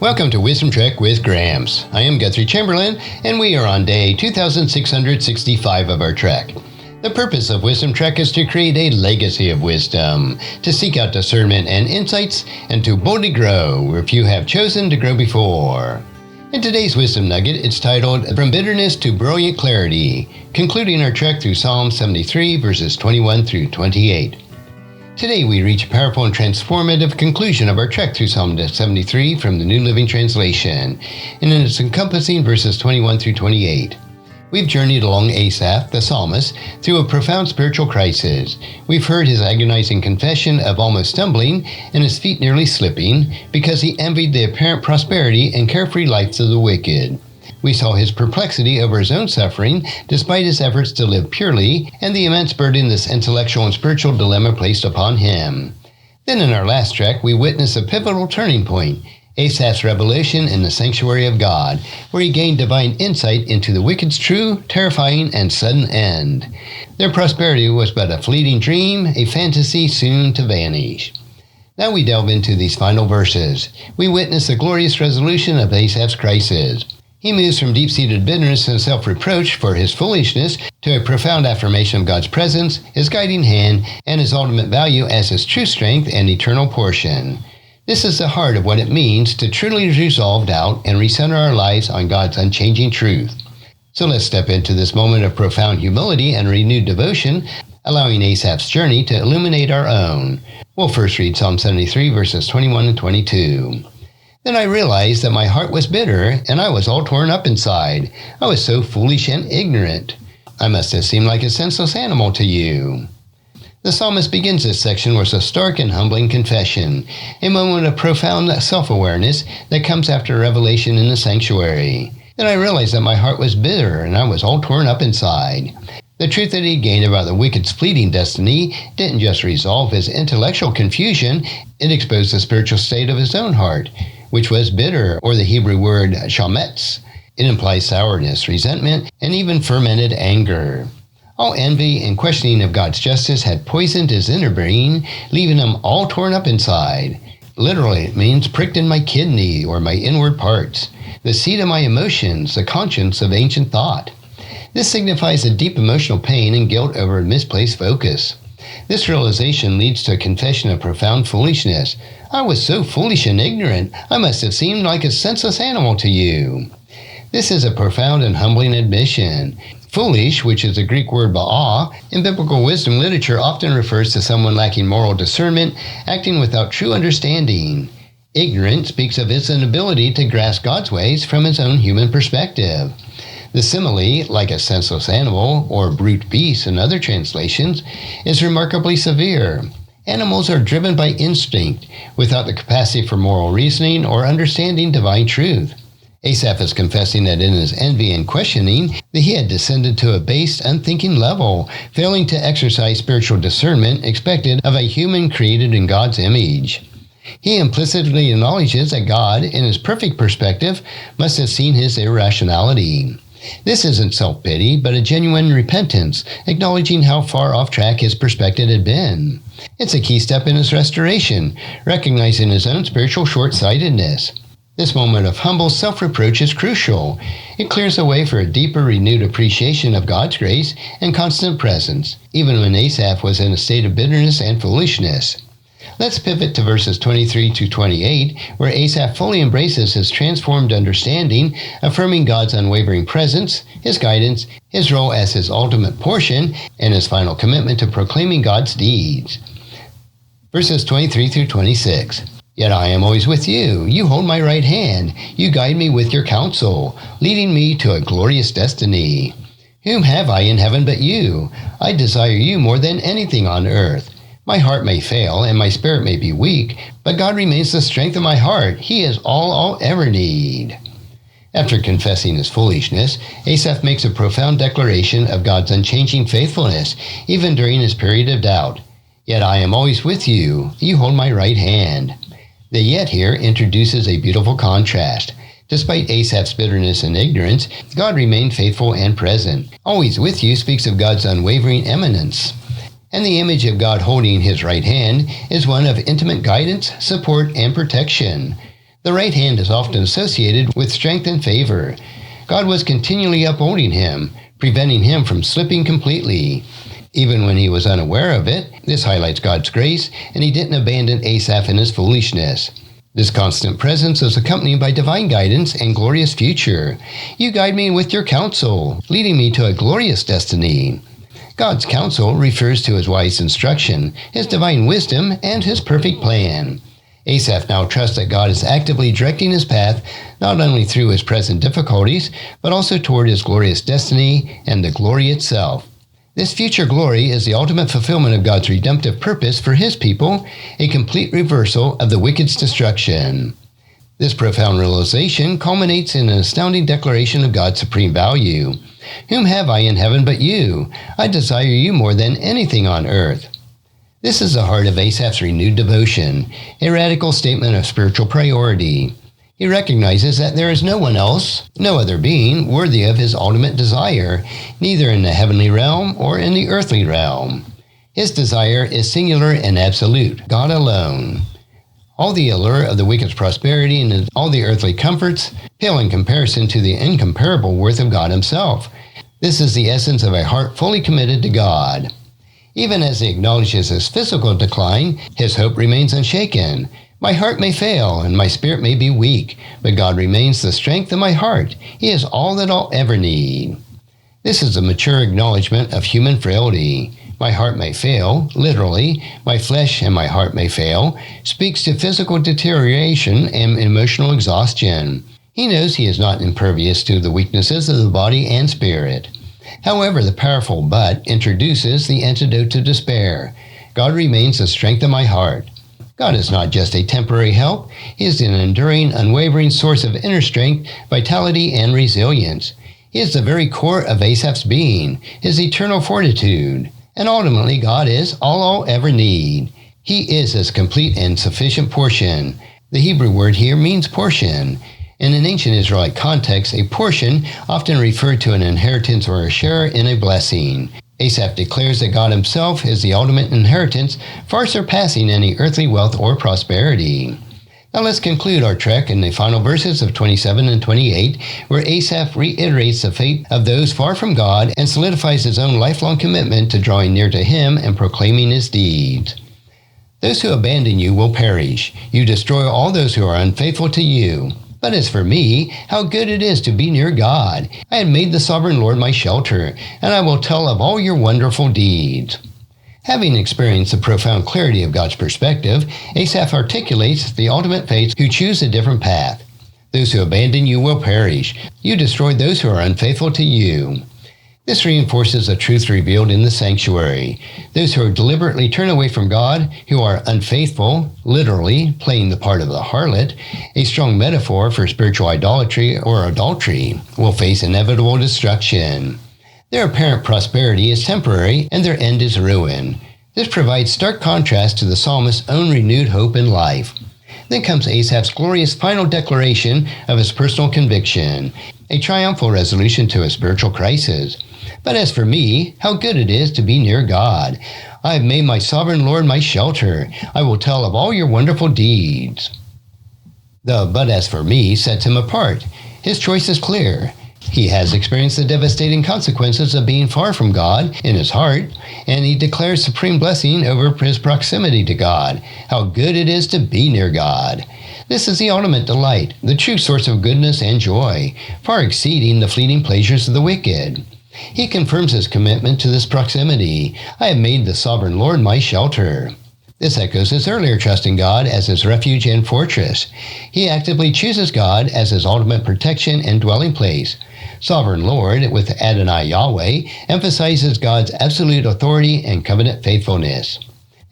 Welcome to Wisdom Trek with Gramps. I am Guthrie Chamberlain, and we are on day 2665 of our trek. The purpose of Wisdom Trek is to create a legacy of wisdom, to seek out discernment and insights, and to boldly grow where few have chosen to grow before. In today's Wisdom Nugget, it's titled, From Bitterness to Brilliant Clarity, concluding our trek through Psalm 73, verses 21 through 28. Today we reach a powerful and transformative conclusion of our trek through Psalm 73 from the New Living Translation, and in its encompassing verses 21 through 28. We've journeyed along Asaph, the psalmist, through a profound spiritual crisis. We've heard his agonizing confession of almost stumbling and his feet nearly slipping because he envied the apparent prosperity and carefree lives of the wicked. We saw his perplexity over his own suffering, despite his efforts to live purely, and the immense burden this intellectual and spiritual dilemma placed upon him. Then in our last trek, we witnessed a pivotal turning point, Asaph's revelation in the sanctuary of God, where he gained divine insight into the wicked's true, terrifying, and sudden end. Their prosperity was but a fleeting dream, a fantasy soon to vanish. Now we delve into these final verses. We witness the glorious resolution of Asaph's crisis. He moves from deep-seated bitterness and self-reproach for his foolishness to a profound affirmation of God's presence, his guiding hand, and his ultimate value as his true strength and eternal portion. This is the heart of what it means to truly resolve doubt and recenter our lives on God's unchanging truth. So let's step into this moment of profound humility and renewed devotion, allowing Asaph's journey to illuminate our own. We'll first read Psalm 73, verses 21 and 22. Then I realized that my heart was bitter, and I was all torn up inside. I was so foolish and ignorant. I must have seemed like a senseless animal to you. The psalmist begins this section with a stark and humbling confession, a moment of profound self-awareness that comes after revelation in the sanctuary. Then I realized that my heart was bitter, and I was all torn up inside. The truth that he gained about the wicked's fleeting destiny didn't just resolve his intellectual confusion, it exposed the spiritual state of his own heart, which was bitter, or the Hebrew word shametz. It implies sourness, resentment, and even fermented anger. All envy and questioning of God's justice had poisoned his inner being, leaving him all torn up inside. Literally, it means pricked in my kidney or my inward parts, the seat of my emotions, the conscience of ancient thought. This signifies a deep emotional pain and guilt over misplaced focus. This realization leads to a confession of profound foolishness. I was so foolish and ignorant, I must have seemed like a senseless animal to you. This is a profound and humbling admission. Foolish, which is the Greek word ba'ah, in biblical wisdom literature often refers to someone lacking moral discernment, acting without true understanding. Ignorant speaks of his inability to grasp God's ways from his own human perspective. The simile, like a senseless animal, or brute beast in other translations, is remarkably severe. Animals are driven by instinct, without the capacity for moral reasoning or understanding divine truth. Asaph is confessing that in his envy and questioning, that he had descended to a base, unthinking level, failing to exercise spiritual discernment expected of a human created in God's image. He implicitly acknowledges that God, in his perfect perspective, must have seen his irrationality. This isn't self-pity, but a genuine repentance, acknowledging how far off track his perspective had been. It's a key step in his restoration, recognizing his own spiritual short-sightedness. This moment of humble self-reproach is crucial. It clears the way for a deeper, renewed appreciation of God's grace and constant presence, even when Asaph was in a state of bitterness and foolishness. Let's pivot to verses 23 to 28, where Asaph fully embraces his transformed understanding, affirming God's unwavering presence, his guidance, his role as his ultimate portion, and his final commitment to proclaiming God's deeds. Verses 23 through 26. Yet I am always with you. You hold my right hand. You guide me with your counsel, leading me to a glorious destiny. Whom have I in heaven but you? I desire you more than anything on earth. My heart may fail and my spirit may be weak, but God remains the strength of my heart. He is all I'll ever need. After confessing his foolishness, Asaph makes a profound declaration of God's unchanging faithfulness, even during his period of doubt. Yet I am always with you. You hold my right hand. The yet here introduces a beautiful contrast. Despite Asaph's bitterness and ignorance, God remained faithful and present. Always with you speaks of God's unwavering eminence. And the image of God holding his right hand is one of intimate guidance, support, and protection. The right hand is often associated with strength and favor. God was continually upholding him, preventing him from slipping completely. Even when he was unaware of it, this highlights God's grace, and he didn't abandon Asaph in his foolishness. This constant presence is accompanied by divine guidance and glorious future. You guide me with your counsel, leading me to a glorious destiny. God's counsel refers to his wise instruction, his divine wisdom, and his perfect plan. Asaph now trusts that God is actively directing his path, not only through his present difficulties, but also toward his glorious destiny and the glory itself. This future glory is the ultimate fulfillment of God's redemptive purpose for his people, a complete reversal of the wicked's destruction. This profound realization culminates in an astounding declaration of God's supreme value. Whom have I in heaven but you? I desire you more than anything on earth. This is the heart of Asaph's renewed devotion, a radical statement of spiritual priority. He recognizes that there is no one else, no other being, worthy of his ultimate desire, neither in the heavenly realm or in the earthly realm. His desire is singular and absolute, God alone. All the allure of the wicked's prosperity and all the earthly comforts pale in comparison to the incomparable worth of God himself. This is the essence of a heart fully committed to God. Even as he acknowledges his physical decline, his hope remains unshaken. My heart may fail, and my spirit may be weak, but God remains the strength of my heart. He is all that I'll ever need. This is a mature acknowledgement of human frailty. My heart may fail, literally, my flesh and my heart may fail, speaks to physical deterioration and emotional exhaustion. He knows he is not impervious to the weaknesses of the body and spirit. However, the powerful but introduces the antidote to despair. God remains the strength of my heart. God is not just a temporary help. He is an enduring, unwavering source of inner strength, vitality, and resilience. He is the very core of Asaph's being, his eternal fortitude. And ultimately, God is all I'll ever need. He is his complete and sufficient portion. The Hebrew word here means portion. In an ancient Israelite context, a portion often referred to an inheritance or a share in a blessing. Asaph declares that God himself is the ultimate inheritance, far surpassing any earthly wealth or prosperity. Now let's conclude our trek in the final verses of 27 and 28, where Asaph reiterates the fate of those far from God and solidifies his own lifelong commitment to drawing near to him and proclaiming his deeds. Those who abandon you will perish. You destroy all those who are unfaithful to you. But as for me, how good it is to be near God. I have made the sovereign Lord my shelter, and I will tell of all your wonderful deeds. Having experienced the profound clarity of God's perspective, Asaph articulates the ultimate fates who choose a different path. Those who abandon you will perish. You destroy those who are unfaithful to you. This reinforces a truth revealed in the sanctuary. Those who deliberately turn away from God, who are unfaithful, literally playing the part of the harlot, a strong metaphor for spiritual idolatry or adultery, will face inevitable destruction. Their apparent prosperity is temporary, and their end is ruin. This provides stark contrast to the psalmist's own renewed hope in life. Then comes Asaph's glorious final declaration of his personal conviction, a triumphal resolution to a spiritual crisis. But as for me, how good it is to be near God. I have made my sovereign Lord my shelter. I will tell of all your wonderful deeds. The "but as for me" sets him apart. His choice is clear. He has experienced the devastating consequences of being far from God in his heart, and he declares supreme blessing over his proximity to God. How good it is to be near God. This is the ultimate delight, the true source of goodness and joy, far exceeding the fleeting pleasures of the wicked. He confirms his commitment to this proximity. I have made the sovereign Lord my shelter. This echoes his earlier trust in God as his refuge and fortress. He actively chooses God as his ultimate protection and dwelling place. Sovereign Lord, with Adonai Yahweh, emphasizes God's absolute authority and covenant faithfulness.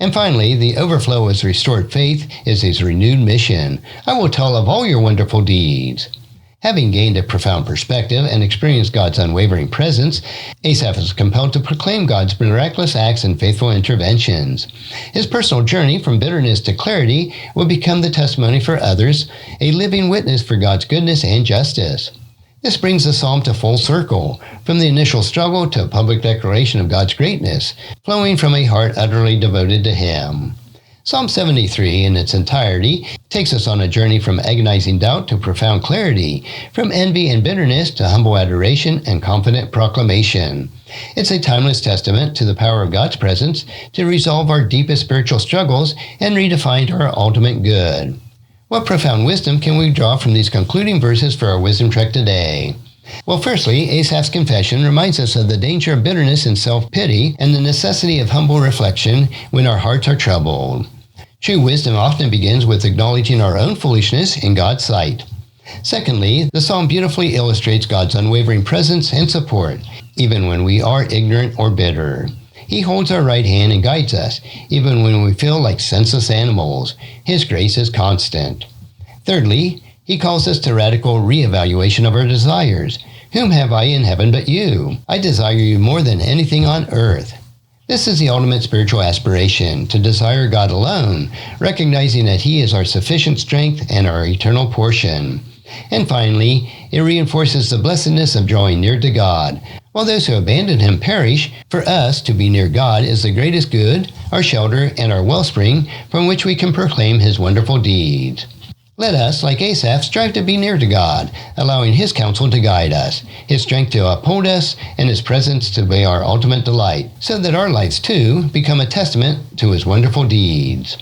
And finally, the overflow of his restored faith is his renewed mission. I will tell of all your wonderful deeds. Having gained a profound perspective and experienced God's unwavering presence, Asaph is compelled to proclaim God's miraculous acts and faithful interventions. His personal journey from bitterness to clarity will become the testimony for others, a living witness for God's goodness and justice. This brings the psalm to full circle, from the initial struggle to a public declaration of God's greatness, flowing from a heart utterly devoted to him. Psalm 73 in its entirety takes us on a journey from agonizing doubt to profound clarity, from envy and bitterness to humble adoration and confident proclamation. It's a timeless testament to the power of God's presence to resolve our deepest spiritual struggles and redefine our ultimate good. What profound wisdom can we draw from these concluding verses for our Wisdom Trek today? Well, firstly, Asaph's confession reminds us of the danger of bitterness and self-pity and the necessity of humble reflection when our hearts are troubled. True wisdom often begins with acknowledging our own foolishness in God's sight. Secondly, the psalm beautifully illustrates God's unwavering presence and support, even when we are ignorant or bitter. He holds our right hand and guides us, even when we feel like senseless animals. His grace is constant. Thirdly, he calls us to radical reevaluation of our desires. Whom have I in heaven but you? I desire you more than anything on earth. This is the ultimate spiritual aspiration, to desire God alone, recognizing that He is our sufficient strength and our eternal portion. And finally, it reinforces the blessedness of drawing near to God. While those who abandon Him perish, for us to be near God is the greatest good, our shelter, and our wellspring from which we can proclaim His wonderful deeds. Let us, like Asaph, strive to be near to God, allowing His counsel to guide us, His strength to uphold us, and His presence to be our ultimate delight, so that our lives, too, become a testament to His wonderful deeds.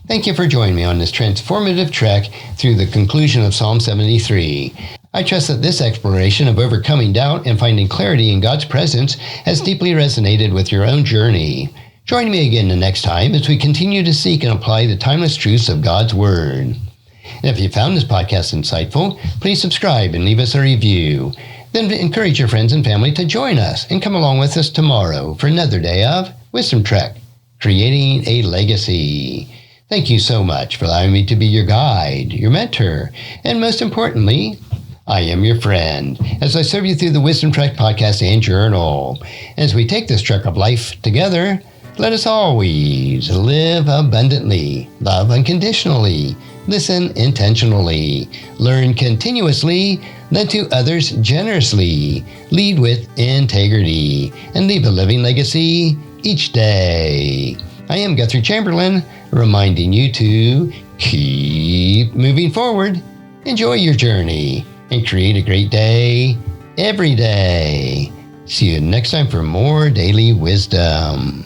Thank you for joining me on this transformative trek through the conclusion of Psalm 73. I trust that this exploration of overcoming doubt and finding clarity in God's presence has deeply resonated with your own journey. Join me again the next time as we continue to seek and apply the timeless truths of God's Word. And if you found this podcast insightful, please subscribe and leave us a review. Then encourage your friends and family to join us and come along with us tomorrow for another day of Wisdom Trek, creating a legacy. Thank you so much for allowing me to be your guide, your mentor, and most importantly, I am your friend, as I serve you through the Wisdom Trek podcast and journal. As we take this trek of life together, let us always live abundantly, love unconditionally, listen intentionally, learn continuously, lend to others generously, lead with integrity, and leave a living legacy each day. I am Guthrie Chamberlain, reminding you to keep moving forward, enjoy your journey, and create a great day every day. See you next time for more daily wisdom.